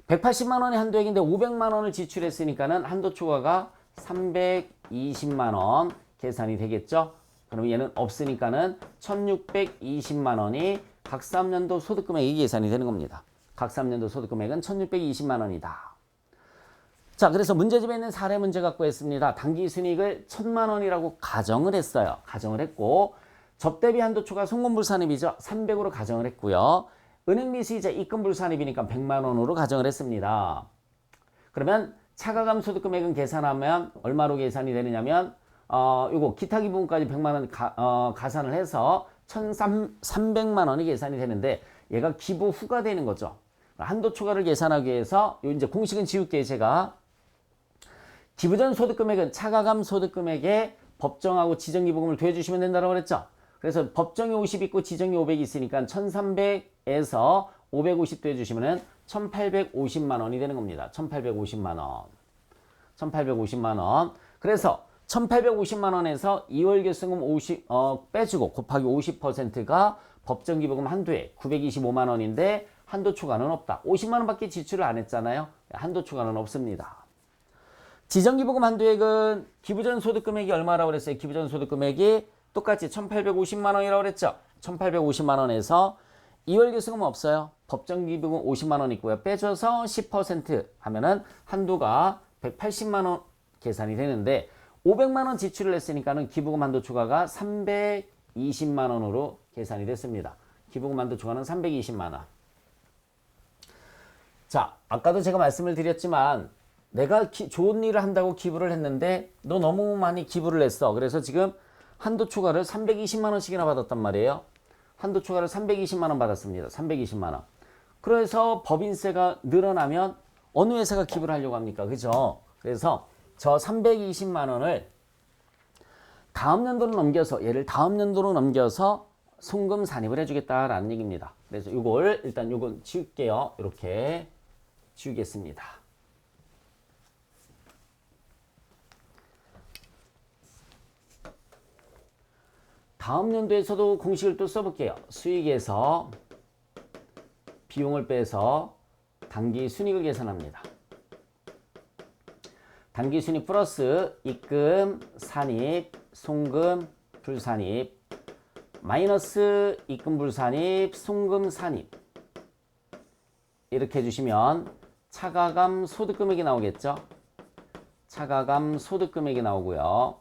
180만 원이 한도액인데 500만 원을 지출했으니까는 한도 초과가 320만 원 계산이 되겠죠? 그럼 얘는 없으니까는 1620만 원이 각 3년도 소득금액이 계산이 되는 겁니다. 각 3년도 소득금액은 1620만 원이다. 자, 그래서 문제집에 있는 사례 문제 갖고 했습니다. 당기순이익을 1000만 원이라고 가정을 했어요. 가정을 했고 접대비 한도 초과 송금불산입이죠. 300으로 가정을 했고요. 은행미수이자 입금불산입이니까 100만 원으로 가정을 했습니다. 그러면 차가감 소득금액은 계산하면 얼마로 계산이 되느냐면 요거 기타 기부금까지 100만 원 가산을 해서 1300만 원이 계산이 되는데 얘가 기부 후가 되는 거죠. 한도 초과를 계산하기 위해서 요 이제 공식은 지울게요. 제가 기부 전 소득금액은 차가감 소득금액에 법정하고 지정기부금을 더해주시면 된다고 그랬죠. 그래서 법정이 50 있고 지정이 500 있으니까 1300에서 550 더해주시면 1850만 원이 되는 겁니다. 1850만 원. 1850만 원. 그래서 1850만 원에서 2월 결승금 50 빼주고 곱하기 50%가 법정기부금 한도액 925만 원인데 한도 초과는 없다. 50만 원밖에 지출을 안 했잖아요. 한도 초과는 없습니다. 지정기부금 한도액은 기부전 소득금액이 얼마라고 그랬어요? 기부전 소득금액이 똑같이 1850만 원이라고 그랬죠? 1850만 원에서 2월 결승금은 없어요. 법정기부금 50만 원 있고요. 빼줘서 10% 하면은 한도가 180만 원 계산이 되는데 500만 원 지출을 했으니까는 기부금 한도 초과가 320만 원으로 계산이 됐습니다. 기부금 한도 초과는 320만 원. 자, 아까도 제가 말씀을 드렸지만 내가 좋은 일을 한다고 기부를 했는데 너 너무 많이 기부를 했어. 그래서 지금 한도 초과를 320만 원씩이나 받았단 말이에요. 한도 초과를 320만 원 받았습니다. 320만 원. 그래서 법인세가 늘어나면 어느 회사가 기부를 하려고 합니까? 그죠? 그래서 저 320만 원을 다음 연도로 넘겨서 얘를 다음 연도로 넘겨서 송금 산입을 해주겠다라는 얘기입니다. 그래서 이걸 일단 요건 지울게요. 이렇게 지우겠습니다. 다음 연도에서도 공식을 또 써볼게요. 수익에서 비용을 빼서 당기 순이익을 계산합니다. 당기 순이익 플러스 입금, 산입, 송금, 불산입 마이너스 입금, 불산입, 송금, 산입 이렇게 해주시면 차가감 소득금액이 나오겠죠. 차가감 소득금액이 나오고요.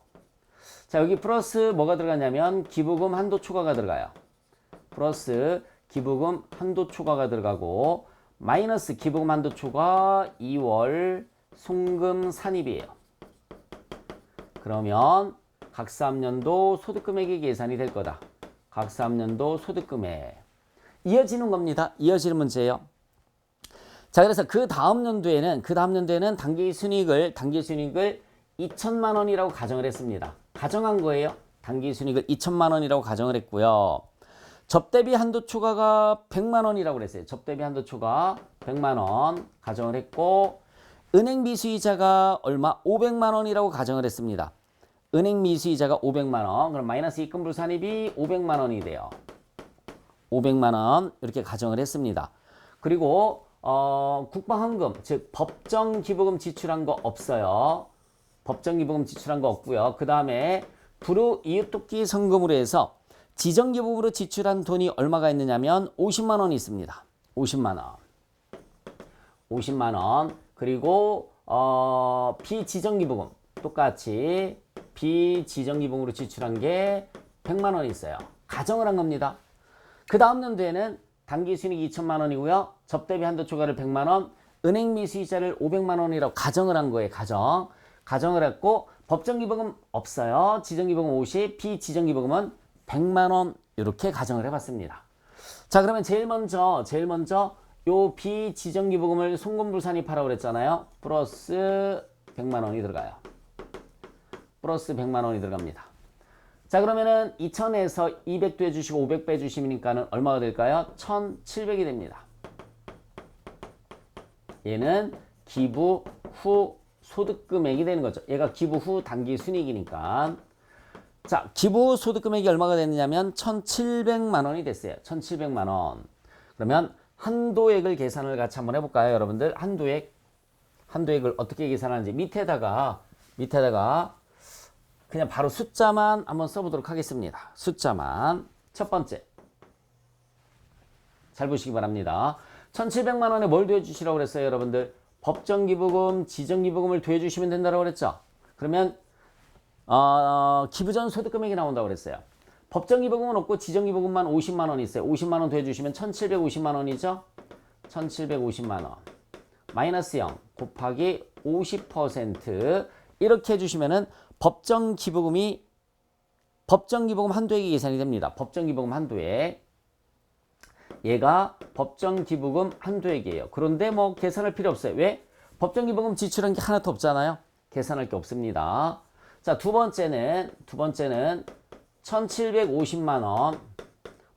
자, 여기 플러스 뭐가 들어가냐면 기부금 한도 초과가 들어가요. 플러스 기부금 한도 초과가 들어가고 마이너스 기부금 한도 초과 2월 송금 산입이에요. 그러면 각 3년도 소득금액이 계산이 될 거다. 각 3년도 소득금액. 이어지는 겁니다. 이어지는 문제예요. 자, 그래서 그 다음 연도에는 당기 순이익을 2천만 원이라고 가정을 했습니다. 가정한 거예요. 당기 순이익을 2천만 원이라고 가정을 했고요. 접대비 한도 초과가 100만 원이라고 그랬어요. 접대비 한도 초과 100만 원 가정을 했고 은행 미수이자가 얼마? 500만 원이라고 가정을 했습니다. 은행 미수이자가 500만 원. 그럼 마이너스 입금 불산입이 500만 원이 돼요. 500만 원 이렇게 가정을 했습니다. 그리고 국방헌금, 즉 법정 기부금 지출한 거 없어요. 법정 기부금 지출한 거 없고요. 그 다음에 불우 이웃돕기 성금으로 해서 지정기부금으로 지출한 돈이 얼마가 있느냐면 50만 원이 있습니다. 50만 원. 50만 원. 그리고 비지정기부금 똑같이 비지정기부금으로 지출한 게 100만 원이 있어요. 가정을 한 겁니다. 그 다음 연도에는 당기순이익 2천만 원이고요. 접대비 한도 초과를 100만 원, 은행 미수이자를 500만 원이라고 가정을 한 거예요. 가정을 했고 법정기부금 없어요. 지정기부금 50, 비지정기부금은 100만 원 이렇게 가정을 해봤습니다. 자, 그러면 제일 먼저 요 비지정기부금을 송금불산입하라고 그랬잖아요. 플러스 100만 원이 들어가요. 플러스 100만 원이 들어갑니다. 자, 그러면은 2000에서 200 빼주시고 500 빼주시니까는 얼마가 될까요? 1700이 됩니다. 얘는 기부 후 소득금액이 되는 거죠. 얘가 기부 후 단기 순이익이니까. 자, 기부 후 소득금액이 얼마가 됐느냐면 1700만 원이 됐어요. 1700만 원. 그러면 한도액을 계산을 같이 한번 해볼까요, 여러분들? 한도액을 어떻게 계산하는지 밑에다가 그냥 바로 숫자만 한번 써보도록 하겠습니다. 숫자만. 첫 번째. 잘 보시기 바랍니다. 1700만 원에 뭘 더해주시라고 그랬어요, 여러분들? 법정기부금, 지정기부금을 더해주시면 된다고 그랬죠? 그러면 기부전 소득금액이 나온다고 그랬어요. 법정기부금은 없고 지정기부금만 50만 원 있어요. 50만 원 더해주시면 1750만 원이죠? 1750만 원. 마이너스 0 곱하기 50% 이렇게 해주시면은 법정기부금 한도액이 계산이 됩니다. 법정기부금 한도액. 얘가 법정기부금 한도액이에요. 그런데 뭐 계산할 필요 없어요. 왜? 법정기부금 지출한 게 하나도 없잖아요. 계산할 게 없습니다. 자, 두 번째는 1750만 원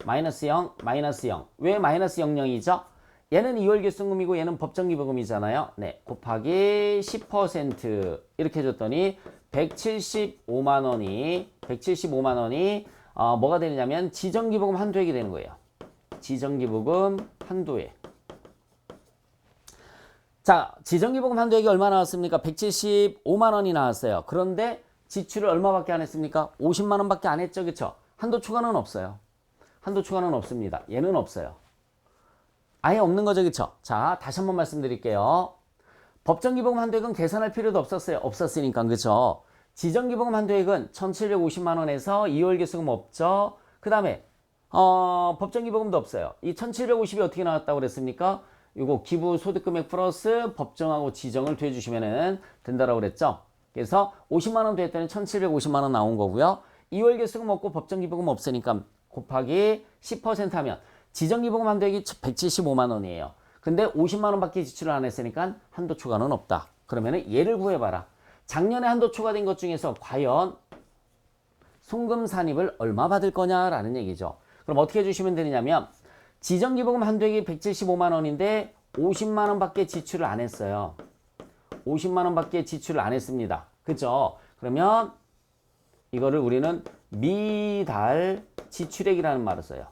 마이너스 0 마이너스 0. 왜 마이너스 00이죠? 얘는 2월 결승금이고 얘는 법정기부금이잖아요. 네, 곱하기 10% 이렇게 해줬더니 175만 원이 뭐가 되느냐면 지정기부금 한도액이 되는 거예요. 지정기부금 한도액. 자, 지정기부금 한도액이 얼마 나왔습니까? 175만 원이 나왔어요. 그런데 지출을 얼마밖에 안 했습니까? 50만 원밖에 안 했죠. 그쵸? 한도 초과는 없어요. 한도 초과는 없습니다. 얘는 없어요. 아예 없는 거죠. 그쵸? 자, 다시 한번 말씀드릴게요. 법정기부금 한도액은 계산할 필요도 없었어요. 없었으니까. 그쵸? 지정기부금 한도액은 1750만 원에서 2월 결승금 없죠. 그 다음에 법정기부금도 없어요. 이 1750이 어떻게 나왔다고 그랬습니까? 이거 기부 소득금액 플러스 법정하고 지정을 더해주시면 된다라고 그랬죠. 그래서 50만 원 더했더니 1750만 원 나온 거고요. 2월 결승금 없고 법정기부금 없으니까 곱하기 10% 하면 지정기부금 한도액이 175만 원이에요. 근데 50만 원밖에 지출을 안 했으니까 한도 초과는 없다. 그러면 얘를 구해봐라. 작년에 한도 초과된 것 중에서 과연 송금 산입을 얼마 받을 거냐라는 얘기죠. 그럼 어떻게 해주시면 되느냐면 지정기부금 한도액이 175만 원인데 50만 원밖에 지출을 안 했어요. 50만 원밖에 지출을 안 했습니다. 그죠? 그러면 이거를 우리는 미달 지출액이라는 말을 써요.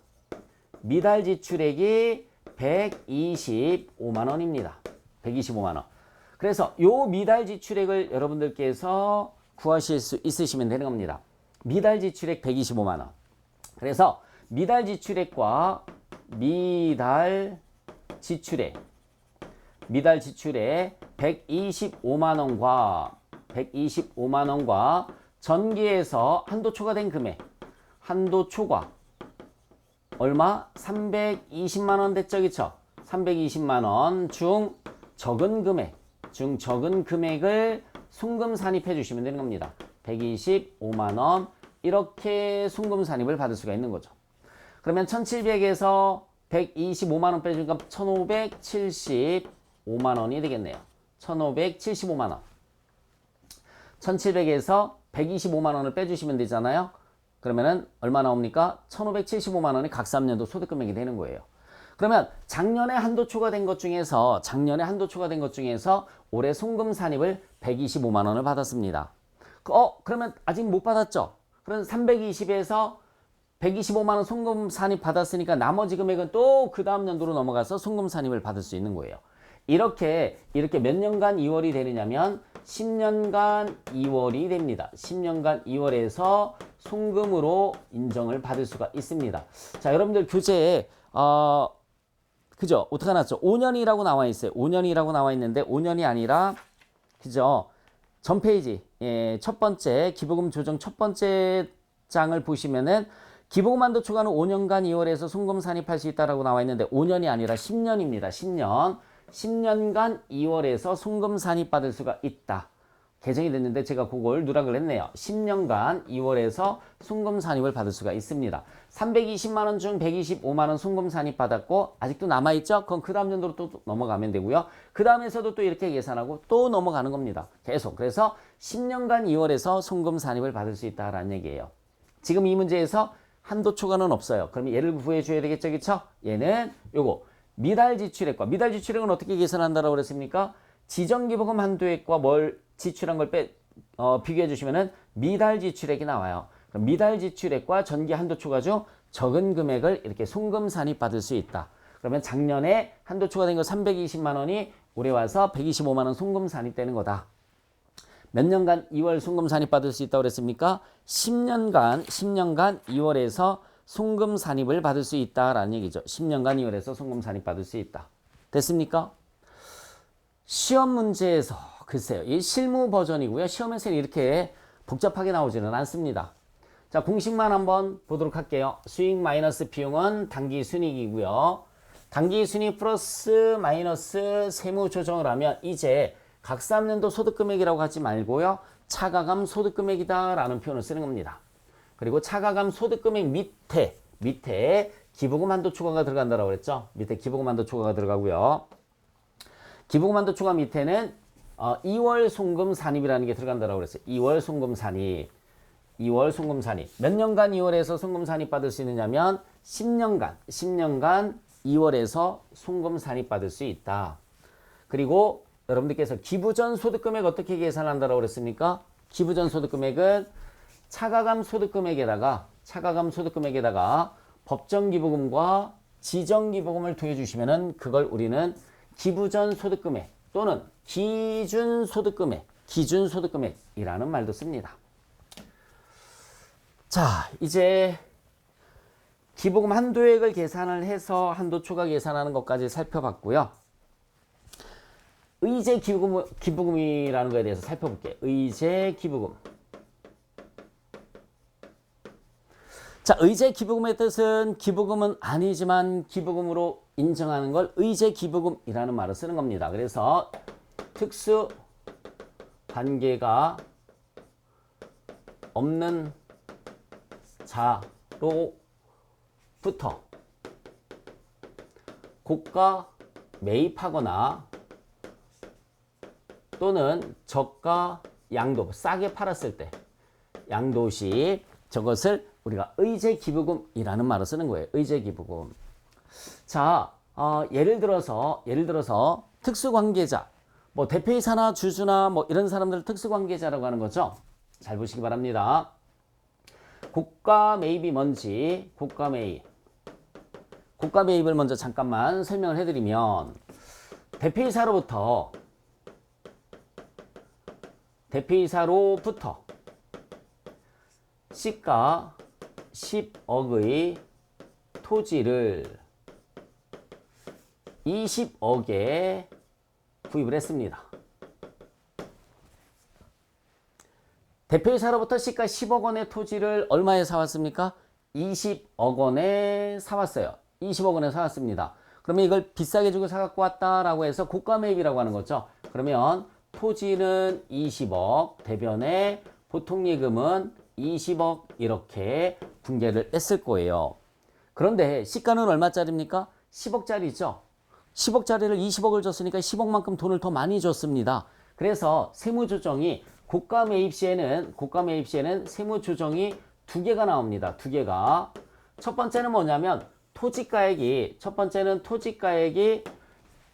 미달 지출액이 125만 원입니다. 125만 원. 그래서 요 미달 지출액을 여러분들께서 구하실 수 있으시면 되는 겁니다. 미달 지출액 125만 원. 그래서 미달 지출액과 미달 지출액 125만 원과 전기에서 한도 초과된 금액 한도 초과 얼마? 320만 원 됐죠. 그쵸? 320만 원 중 적은 금액을 송금 산입해 주시면 되는 겁니다. 125만 원 이렇게 송금 산입을 받을 수가 있는 거죠. 그러면 1700에서 125만 원 빼주니까 1575만 원이 되겠네요. 1575만 원. 1700에서 125만 원을 빼주시면 되잖아요. 그러면은 얼마 나옵니까? 1575만 원이 각 3년도 소득금액이 되는 거예요. 그러면 작년에 한도 초과된 것 중에서 올해 송금 산입을 125만 원을 받았습니다. 그러면 아직 못 받았죠? 그럼 320에서 125만 원 송금 산입 받았으니까 나머지 금액은 또 그 다음 연도로 넘어가서 송금 산입을 받을 수 있는 거예요. 이렇게 몇 년간 2월이 되느냐면 10년간 2월이 됩니다. 10년간 2월에서 송금으로 인정을 받을 수가 있습니다. 자, 여러분들 교재에 그죠? 오타가 났죠? 5년이라고 나와 있어요. 5년이라고 나와 있는데 5년이 아니라 그죠? 전 페이지 첫 번째 기부금 조정 첫 번째 장을 보시면은 기부금 한도 초과는 5년간 2월에서 송금 산입할 수 있다라고 나와 있는데 5년이 아니라 10년입니다. 10년. 10년간 2월에서 송금 산입받을 수가 있다. 개정이 됐는데 제가 그걸 누락을 했네요. 10년간 2월에서 송금 산입을 받을 수가 있습니다. 320만 원 중 125만 원 송금 산입 받았고 아직도 남아있죠? 그건 그 다음 연도로 또 넘어가면 되고요. 그 다음에서도 또 이렇게 계산하고 또 넘어가는 겁니다. 계속. 그래서 10년간 2월에서 송금 산입을 받을 수 있다라는 얘기예요. 지금 이 문제에서 한도 초과는 없어요. 그럼 얘를 구해줘야 되겠죠? 그쵸? 얘는 요거 미달 지출액과 미달 지출액은 어떻게 계산한다라고 그랬습니까? 지정기부금 한도액과 뭘 지출한 걸 비교해 주시면은 미달 지출액이 나와요. 그럼 미달 지출액과 전기 한도 초과 중 적은 금액을 이렇게 송금 산입 받을 수 있다. 그러면 작년에 한도 초과된 거 320만 원이 올해 와서 125만 원 송금 산입되는 거다. 몇 년간 2월 송금 산입 받을 수 있다고 그랬습니까? 10년간 2월에서 송금 산입을 받을 수 있다라는 얘기죠. 10년간 2월에서 송금 산입 받을 수 있다. 됐습니까? 시험 문제에서 글쎄요. 이 실무 버전이고요. 시험에서는 이렇게 복잡하게 나오지는 않습니다. 자, 공식만 한번 보도록 할게요. 수익 마이너스 비용은 당기 순이익이고요. 당기 순이익 플러스 마이너스 세무 조정을 하면 이제 각3년도 소득금액이라고 하지 말고요. 차가감 소득금액이다라는 표현을 쓰는 겁니다. 그리고 차가감 소득금액 밑에 기부금 한도 초과가 들어간다고 그랬죠. 밑에 기부금 한도 초과가 들어가고요. 기부금 한도 초과 밑에는 2월 송금 산입이라는 게 들어간다고 그랬어요. 2월 송금 산입. 2월 송금 산입. 몇 년간 2월에서 송금 산입 받을 수 있느냐면 10년간 2월에서 송금 산입 받을 수 있다. 그리고 여러분들께서 기부전 소득금액 어떻게 계산한다고 그랬습니까? 기부전 소득금액은 차가감 소득금액에다가 법정 기부금과 지정 기부금을 더해 주시면은 그걸 우리는 기부전 소득금액 또는 기준 소득금액이라는 말도 씁니다. 자, 이제 기부금 한도액을 계산을 해서 한도 초과 계산하는 것까지 살펴봤고요. 의제 기부금이라는 거에 대해서 살펴볼게요. 의제 기부금. 자, 의제 기부금의 뜻은 기부금은 아니지만 기부금으로 인정하는 걸 의제 기부금이라는 말을 쓰는 겁니다. 그래서 특수 관계가 없는 자로부터 고가 매입하거나 또는 저가 양도, 싸게 팔았을 때 양도시 저것을 우리가 의제 기부금이라는 말을 쓰는 거예요. 의제 기부금. 자, 예를 들어서 특수관계자, 뭐 대표이사나 주주나 뭐 이런 사람들을 특수관계자라고 하는 거죠. 잘 보시기 바랍니다. 고가 매입이 뭔지, 고가 매입을 먼저 잠깐만 설명을 해드리면 대표이사로부터 시가 10억의 토지를 20억에 구입을 했습니다. 대표이사로부터 시가 10억 원의 토지를 얼마에 사왔습니까? 20억 원에 사왔어요. 20억 원에 사왔습니다. 그러면 이걸 비싸게 주고 사갖고 왔다라고 해서 고가 매입이라고 하는 거죠. 그러면 토지는 20억, 대변에 보통 예금은 20억 이렇게 분개를 했을 거예요. 그런데 시가는 얼마짜리입니까? 10억짜리죠. 10억짜리를 20억을 줬으니까 10억만큼 돈을 더 많이 줬습니다. 그래서 세무조정이 고가 매입 시에는 세무조정이 두 개가 나옵니다. 두 개가. 첫 번째는 뭐냐면 토지가액이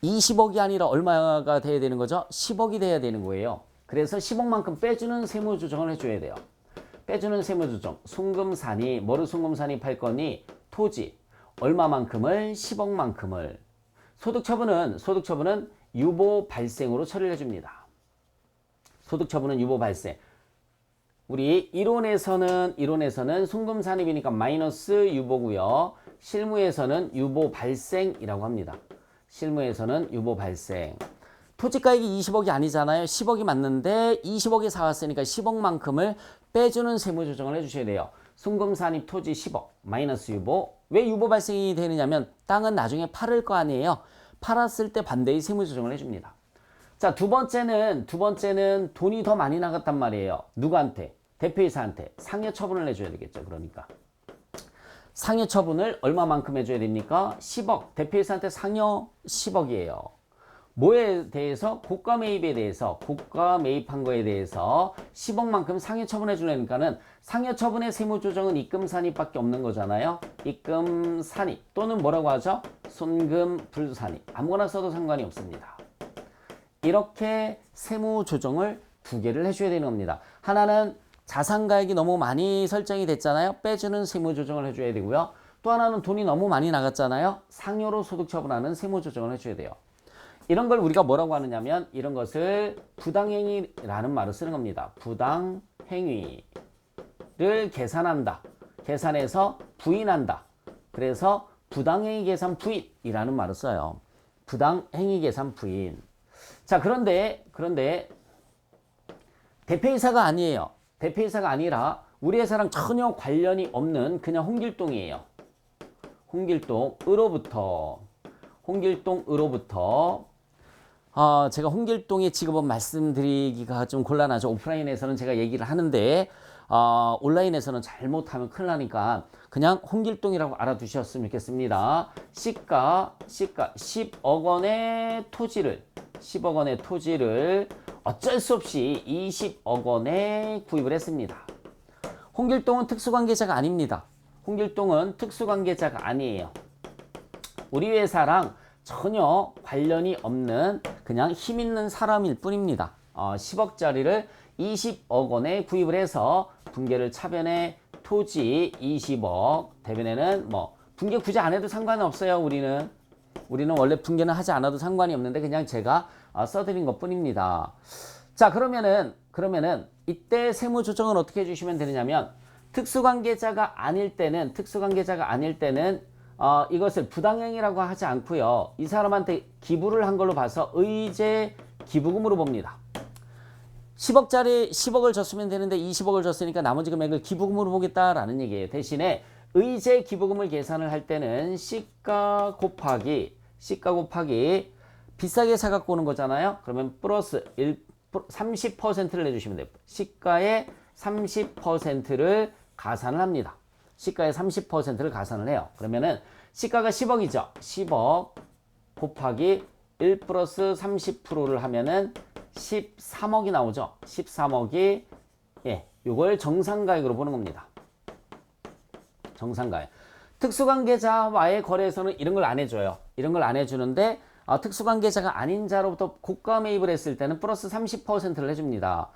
20억이 아니라 얼마가 돼야 되는 거죠? 10억이 돼야 되는 거예요. 그래서 10억만큼 빼주는 세무조정을 해줘야 돼요. 빼주는 세무조정. 송금산이 뭐를 송금산입할 거니? 토지. 얼마만큼을? 10억만큼을. 소득처분은 유보 발생으로 처리를 해줍니다. 소득처분은 유보 발생. 우리 이론에서는 송금산입이니까 마이너스 유보고요. 실무에서는 유보 발생이라고 합니다. 실무에서는 유보 발생. 토지가액이 20억이 아니잖아요. 10억이 맞는데 20억에 사왔으니까 10억만큼을 빼주는 세무조정을 해주셔야 돼요. 순금산입 토지 10억 마이너스 유보. 왜 유보 발생이 되느냐면 땅은 나중에 팔을 거 아니에요. 팔았을 때 반대의 세무조정을 해줍니다. 자, 두 번째는 돈이 더 많이 나갔단 말이에요. 누구한테? 대표이사한테 상여 처분을 해줘야 되겠죠. 그러니까 상여 처분을 얼마만큼 해줘야 됩니까? 10억. 대표이사한테 상여 10억이에요. 뭐에 대해서? 고가 매입에 대해서, 고가 매입한 거에 대해서 10억만큼 상여 처분해 주려니까는 상여 처분의 세무조정은 입금산입밖에 없는 거잖아요. 입금산입 또는 뭐라고 하죠? 손금불산입. 아무거나 써도 상관이 없습니다. 이렇게 세무조정을 두 개를 해줘야 되는 겁니다. 하나는 자산가액이 너무 많이 설정이 됐잖아요. 빼주는 세무조정을 해줘야 되고요. 또 하나는 돈이 너무 많이 나갔잖아요. 상여로 소득 처분하는 세무조정을 해줘야 돼요. 이런 걸 우리가 뭐라고 하느냐면 이런 것을 부당행위라는 말을 쓰는 겁니다. 부당행위를 계산한다. 계산해서 부인한다. 그래서 부당행위 계산 부인이라는 말을 써요. 부당행위 계산 부인. 자, 그런데 대표이사가 아니에요. 대표이사가 아니라 우리 회사랑 전혀 관련이 없는 그냥 홍길동이에요. 홍길동으로부터 제가 홍길동의 직업은 말씀드리기가 좀 곤란하죠. 오프라인에서는 제가 얘기를 하는데 온라인에서는 잘못하면 큰일 나니까 그냥 홍길동이라고 알아두셨으면 좋겠습니다. 시가 10억 원의 토지를 어쩔 수 없이 20억 원에 구입을 했습니다. 홍길동은 특수관계자가 아닙니다. 홍길동은 특수관계자가 아니에요. 우리 회사랑 전혀 관련이 없는 그냥 힘 있는 사람일 뿐입니다. 10억짜리를 20억 원에 구입을 해서 분개를 차변에 토지 20억 대변에는 뭐 분개 굳이 안 해도 상관은 없어요. 우리는 원래 분개는 하지 않아도 상관이 없는데 그냥 제가 써드린 것 뿐입니다. 자, 그러면은 이때 세무조정은 어떻게 해주시면 되느냐면 특수관계자가 아닐 때는 이것을 부당행위라고 하지 않고요. 이 사람한테 기부를 한 걸로 봐서 의제 기부금으로 봅니다. 10억을 줬으면 되는데 20억을 줬으니까 나머지 금액을 기부금으로 보겠다라는 얘기예요. 대신에 의제 기부금을 계산을 할 때는 시가 곱하기 비싸게 사갖고 오는 거잖아요. 그러면 플러스 30%를 내주시면 돼요. 시가의 30%를 가산을 합니다. 시가의 30%를 가산을 해요. 그러면은 시가가 10억이죠. 10억 곱하기 1 플러스 30%를 하면은 13억이 나오죠. 13억이 요걸 정상가액으로 보는 겁니다. 정상가액. 특수관계자와의 거래에서는 이런 걸 안 해줘요. 이런 걸 안 해주는데 특수관계자가 아닌 자로부터 고가 매입을 했을 때는 플러스 30%를 해줍니다.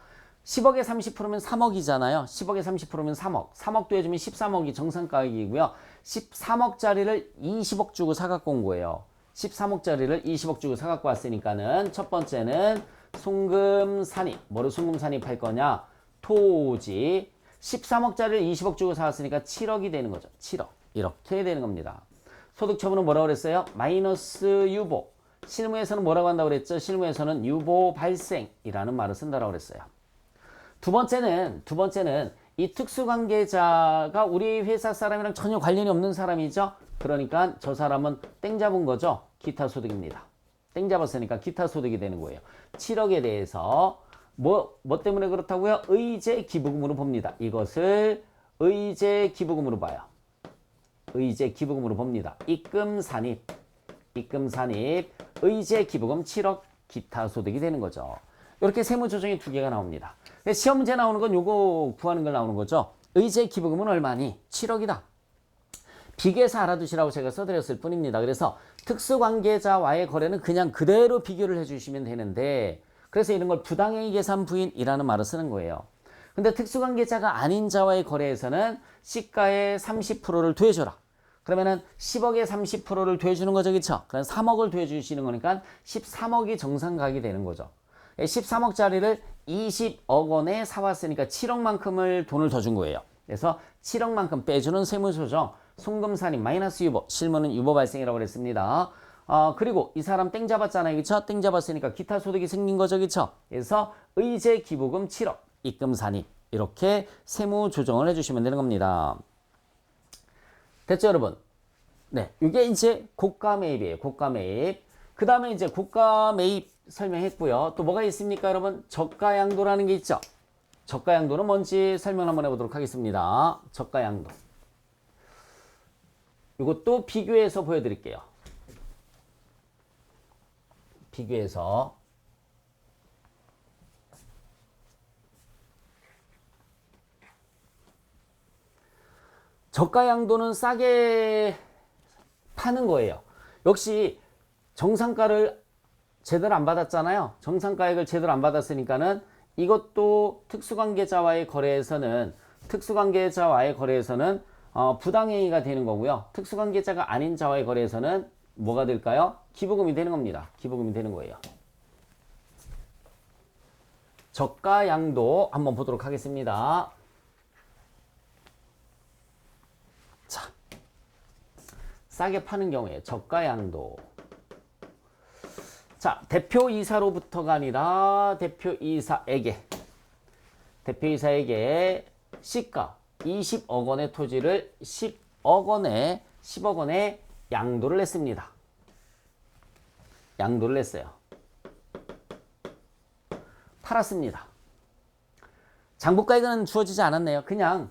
10억에 30%면 3억이잖아요. 10억에 30%면 3억. 3억도 해주면 13억이 정상가액이고요. 13억짜리를 20억 주고 사갖고 온 거예요. 13억짜리를 20억 주고 사갖고 왔으니까는 첫 번째는 송금산입. 뭐를 송금산입할 거냐? 토지. 13억짜리를 20억 주고 사왔으니까 7억이 되는 거죠. 7억. 이렇게 되는 겁니다. 소득처분은 뭐라고 그랬어요? 마이너스 유보. 실무에서는 뭐라고 한다고 그랬죠? 실무에서는 유보 발생이라는 말을 쓴다고 그랬어요. 두 번째는 이 특수관계자가 우리 회사 사람이랑 전혀 관련이 없는 사람이죠. 그러니까 저 사람은 땡 잡은 거죠. 기타 소득입니다. 땡 잡았으니까 기타 소득이 되는 거예요. 7억에 대해서 뭐 때문에 그렇다고요? 의제 기부금으로 봅니다. 이것을 의제 기부금으로 봐요. 의제 기부금으로 봅니다. 입금산입, 의제 기부금 7억 기타 소득이 되는 거죠. 이렇게 세무조정이 두 개가 나옵니다. 시험 문제 나오는 건 요거 구하는 걸 나오는 거죠. 의제 기부금은 얼마니? 7억이다. 비교해서 알아두시라고 제가 써드렸을 뿐입니다. 그래서 특수관계자와의 거래는 그냥 그대로 비교를 해주시면 되는데 그래서 이런 걸 부당행위 계산 부인이라는 말을 쓰는 거예요. 근데 특수관계자가 아닌 자와의 거래에서는 시가의 30%를 더해줘라. 그러면은 10억에 30%를 더해주는 거죠. 그쵸? 그럼 3억을 더해주시는 거니까 13억이 정상가액이 되는 거죠. 13억짜리를 20억 원에 사왔으니까 7억만큼을 돈을 더 준 거예요. 그래서 7억만큼 빼주는 세무조정, 송금산입 마이너스 유보, 실무는 유보 발생이라고 그랬습니다. 그리고 이 사람 땡 잡았잖아요. 그쵸? 땡 잡았으니까 기타 소득이 생긴 거죠. 그쵸? 그래서 의제 기부금 7억, 입금 산입. 이렇게 세무 조정을 해주시면 되는 겁니다. 됐죠, 여러분? 네. 이게 이제 고가 매입이에요. 고가 매입. 그 다음에 이제 고가 매입 설명했고요. 또 뭐가 있습니까, 여러분? 저가 양도라는 게 있죠. 저가 양도는 뭔지 설명 한번 해보도록 하겠습니다. 저가 양도. 이것도 비교해서 보여드릴게요. 비교해서. 저가 양도는 싸게 파는 거예요. 역시 정상가를 제대로 안 받았잖아요. 정상가액을 제대로 안 받았으니까는 이것도 특수관계자와의 거래에서는 부당행위가 되는 거고요. 특수관계자가 아닌 자와의 거래에서는 뭐가 될까요? 기부금이 되는 겁니다. 기부금이 되는 거예요. 저가 양도 한번 보도록 하겠습니다. 자, 싸게 파는 경우에 저가 양도. 자, 대표이사로부터가 아니라 대표이사에게 시가 20억 원의 토지를 10억 원에 양도를 냈습니다. 양도를 냈어요. 팔았습니다. 장부가액은 주어지지 않았네요. 그냥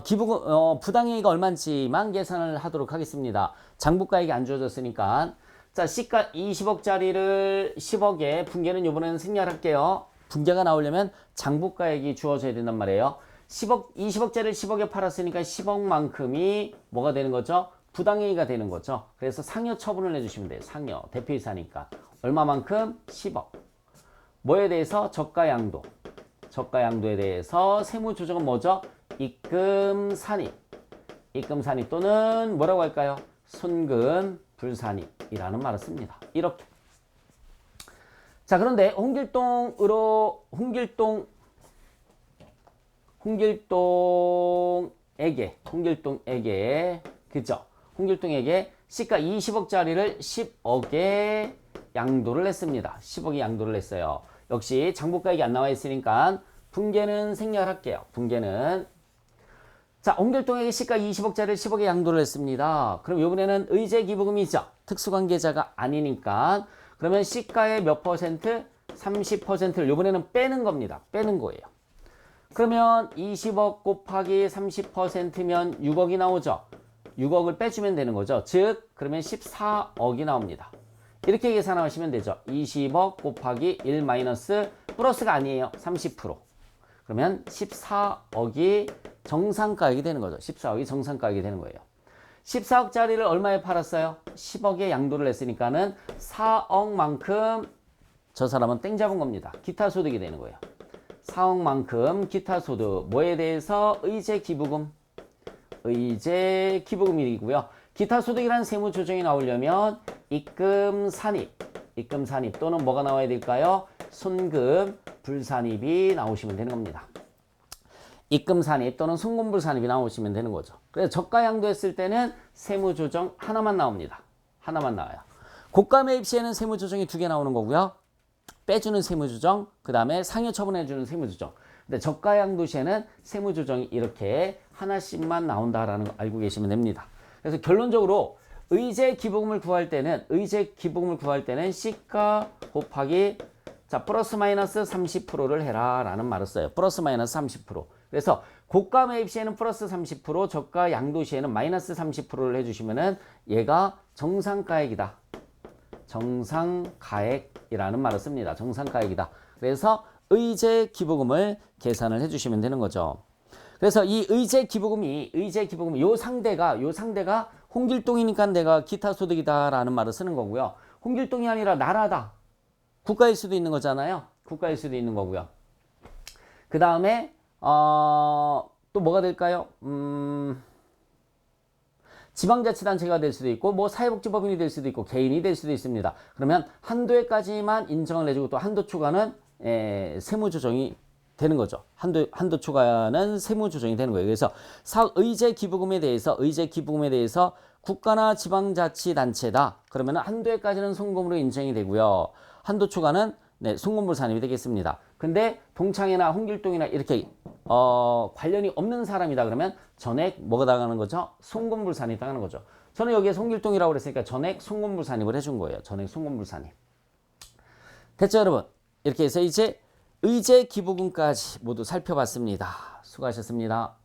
기부금 부당행위가 얼마인지만 계산을 하도록 하겠습니다. 장부가액이 안 주어졌으니까. 자, 시가 20억짜리를 10억에 분개는 이번에는 생략할게요. 분개가 나오려면 장부가액이 주어져야 된단 말이에요. 20억짜리를 10억에 팔았으니까 10억만큼이 뭐가 되는 거죠? 부당행위가 되는 거죠. 그래서 상여 처분을 해주시면 돼요. 상여. 대표이사니까. 얼마만큼? 10억. 뭐에 대해서? 저가 양도. 저가 양도에 대해서 세무조정은 뭐죠? 입금 산입. 입금 산입 또는 뭐라고 할까요? 손금 불산입이라는 말을 씁니다. 이렇게. 자, 그런데 홍길동에게 그죠? 홍길동에게 시가 20억짜리를 10억에 양도를 냈습니다. 10억에 양도를 냈어요. 역시 장부가액이 안 나와 있으니까 분개는 생략할게요. 분개는. 자, 홍길동에게 시가 20억짜리를 10억에 양도를 했습니다. 그럼 이번에는 의제 기부금이죠. 특수관계자가 아니니까. 그러면 시가의 몇 퍼센트? 30%를 이번에는 빼는 겁니다. 빼는 거예요. 그러면 20억 곱하기 30%면 6억이 나오죠. 6억을 빼주면 되는 거죠. 즉, 그러면 14억이 나옵니다. 이렇게 계산하시면 되죠. 20억 곱하기 1 마이너스 플러스가 아니에요. 30%. 그러면 14억이 정상가액이 되는 거죠. 14억이 정상가액이 되는 거예요. 14억짜리를 얼마에 팔았어요? 10억에 양도를 했으니까는 4억만큼 저 사람은 땡 잡은 겁니다. 기타 소득이 되는 거예요. 4억만큼 기타 소득. 뭐에 대해서? 의제 기부금. 의제 기부금이고요. 기타 소득이라는 세무 조정이 나오려면 입금 산입 또는 뭐가 나와야 될까요? 손금 불산입이 나오시면 되는 겁니다. 입금 산입 또는 손금 불산입이 나오시면 되는 거죠. 그래서 저가 양도했을 때는 세무 조정 하나만 나옵니다. 하나만 나와요. 고가 매입 시에는 세무 조정이 2개 나오는 거고요. 빼주는 세무 조정, 그 다음에 상여 처분해주는 세무 조정. 근데 저가 양도 시에는 세무 조정이 이렇게 하나씩만 나온다라는 거 알고 계시면 됩니다. 그래서 결론적으로 의제 기부금을 구할 때는 시가 곱하기 자 플러스 마이너스 30%를 해라 라는 말을 써요. 플러스 마이너스 30%. 그래서 고가 매입 시에는 플러스 30%, 저가 양도 시에는 마이너스 30%를 해주시면은 얘가 정상가액이다. 정상가액이라는 말을 씁니다. 정상가액이다. 그래서 의제 기부금을 계산을 해주시면 되는 거죠. 그래서 이 의제 기부금이 요 상대가 홍길동이니까 내가 기타 소득이다라는 말을 쓰는 거고요. 홍길동이 아니라 나라다. 국가일 수도 있는 거잖아요. 국가일 수도 있는 거고요. 그 다음에 또 뭐가 될까요? 지방자치단체가 될 수도 있고 뭐 사회복지법인이 될 수도 있고 개인이 될 수도 있습니다. 그러면 한도에까지만 인정을 해주고 또 한도 초과는 세무조정이 되는 거죠. 한도 초과는 세무 조정이 되는 거예요. 그래서 의제 기부금에 대해서 국가나 지방자치단체다. 그러면 한도에까지는 송금으로 인정이 되고요. 한도 초과는 네, 송금물 산입이 되겠습니다. 근데 동창회나 홍길동이나 이렇게 관련이 없는 사람이다 그러면 전액 뭐가 당하는 거죠? 송금물 산입 당하는 거죠. 저는 여기에 홍길동이라고 그랬으니까 전액 송금물 산입을 해준 거예요. 전액 송금물 산입. 됐죠, 여러분? 이렇게 해서 이제 의제 기부금까지 모두 살펴봤습니다. 수고하셨습니다.